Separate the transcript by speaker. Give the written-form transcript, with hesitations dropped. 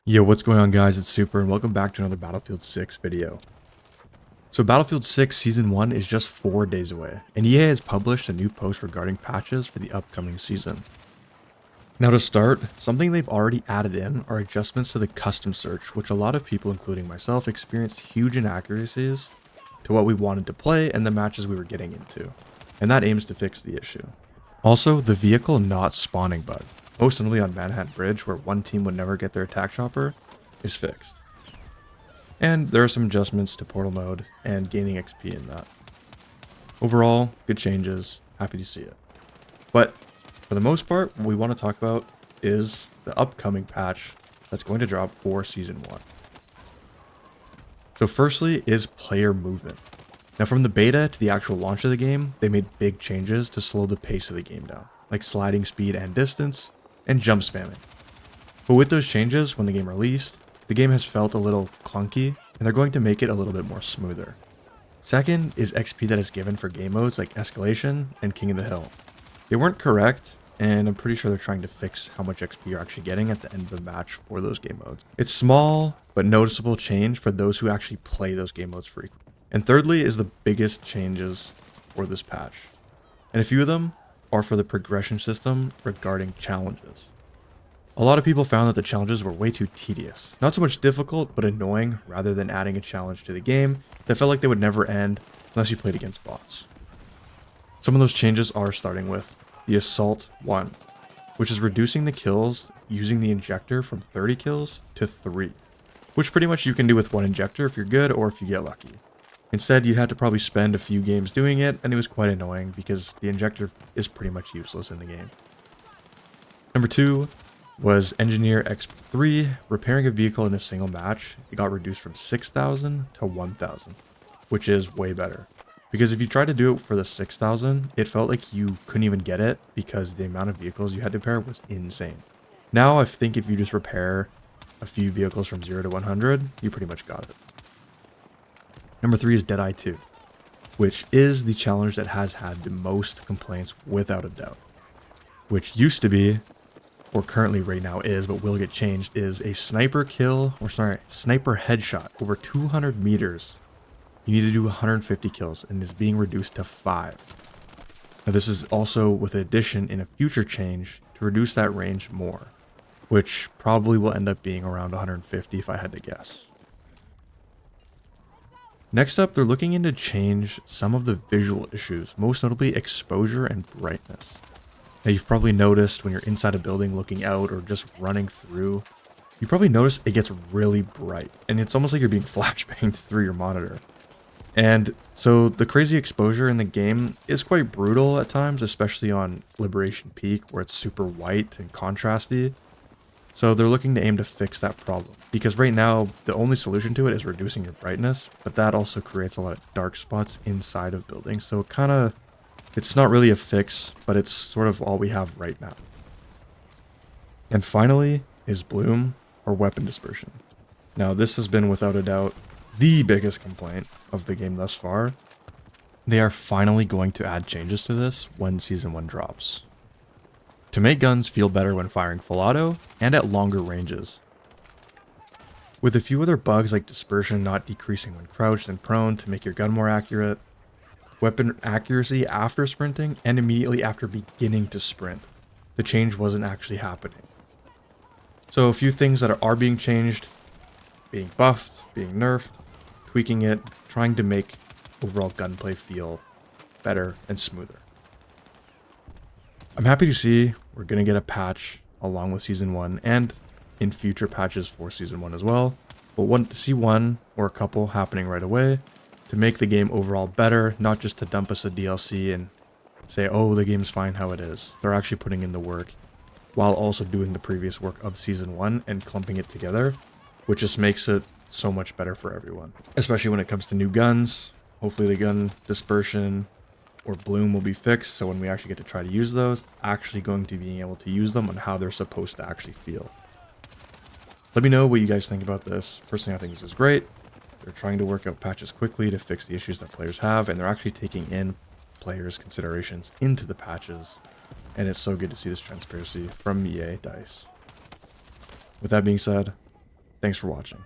Speaker 1: Yo, what's going on guys? It's Super and welcome back to another Battlefield 6 video. So Battlefield 6 Season 1 is just 4 days away, and EA has published a new post regarding patches for the upcoming season. Now to start, something they've already added in are adjustments to the custom search, which a lot of people, including myself, experienced huge inaccuracies to what we wanted to play and the matches we were getting into, and that aims to fix the issue. Also, the vehicle not spawning bug, most notably on Manhattan Bridge where one team would never get their attack chopper, is fixed. And there are some adjustments to portal mode and gaining XP in that. Overall, good changes, happy to see it. But for the most part, what we want to talk about is the upcoming patch that's going to drop for Season 1. So firstly is player movement. Now from the beta to the actual launch of the game, they made big changes to slow the pace of the game down, like sliding speed and distance, and jump spamming. But with those changes, when the game released, the game has felt a little clunky, and they're going to make it a little bit more smoother. Second is XP that is given for game modes like Escalation and King of the Hill. They weren't correct, and I'm pretty sure they're trying to fix how much XP you're actually getting at the end of the match for those game modes. It's small, but noticeable change for those who actually play those game modes frequently. And thirdly is the biggest changes for this patch. And a few of them are for the progression system regarding challenges. A lot of people found that the challenges were way too tedious. Not so much difficult, but annoying rather than adding a challenge to the game that felt like they would never end unless you played against bots. Some of those changes are starting with the Assault 1, which is reducing the kills using the injector from 30 kills to 3, which pretty much you can do with one injector if you're good or if you get lucky. Instead, you'd have to probably spend a few games doing it, and it was quite annoying because the injector is pretty much useless in the game. Number 2 was Engineer X3, repairing a vehicle in a single match. It got reduced from 6,000 to 1,000, which is way better. Because if you tried to do it for the 6,000, it felt like you couldn't even get it because the amount of vehicles you had to repair was insane. Now, I think if you just repair a few vehicles from 0 to 100, you pretty much got it. Number 3 is Deadeye 2, which is the challenge that has had the most complaints without a doubt. Which used to be, or currently right now is, but will get changed, is a sniper headshot over 200 meters. You need to do 150 kills, and is being reduced to 5. Now this is also with an addition in a future change to reduce that range more, which probably will end up being around 150 if I had to guess. Next up, they're looking into change some of the visual issues, most notably exposure and brightness. Now you've probably noticed when you're inside a building looking out or just running through, you probably notice it gets really bright and it's almost like you're being flashbanged through your monitor. And so the crazy exposure in the game is quite brutal at times, especially on Liberation Peak where it's super white and contrasty. So they're looking to aim to fix that problem, because right now the only solution to it is reducing your brightness, but that also creates a lot of dark spots inside of buildings. So it's not really a fix, but it's sort of all we have right now. And finally is Bloom, or weapon dispersion. Now this has been without a doubt the biggest complaint of the game thus far. They are finally going to add changes to this when Season 1 drops, to make guns feel better when firing full auto and at longer ranges. With a few other bugs like dispersion not decreasing when crouched and prone to make your gun more accurate, weapon accuracy after sprinting and immediately after beginning to sprint. The change wasn't actually happening. So a few things that are being changed, being buffed, being nerfed, tweaking it, trying to make overall gunplay feel better and smoother. I'm happy to see we're going to get a patch along with Season 1 and in future patches for Season 1 as well. But want to see one or a couple happening right away to make the game overall better, not just to dump us a DLC and say, oh, the game's fine how it is. They're actually putting in the work while also doing the previous work of Season 1 and clumping it together, which just makes it so much better for everyone. Especially when it comes to new guns. Hopefully the gun dispersion or bloom will be fixed, so when we actually get to try to use those, it's actually going to be able to use them and how they're supposed to actually feel. Let me know what you guys think about this. Personally, I think this is great. They're trying to work out patches quickly to fix the issues that players have, and they're actually taking in players' considerations into the patches, and it's so good to see this transparency from EA DICE. With that being said, Thanks for watching.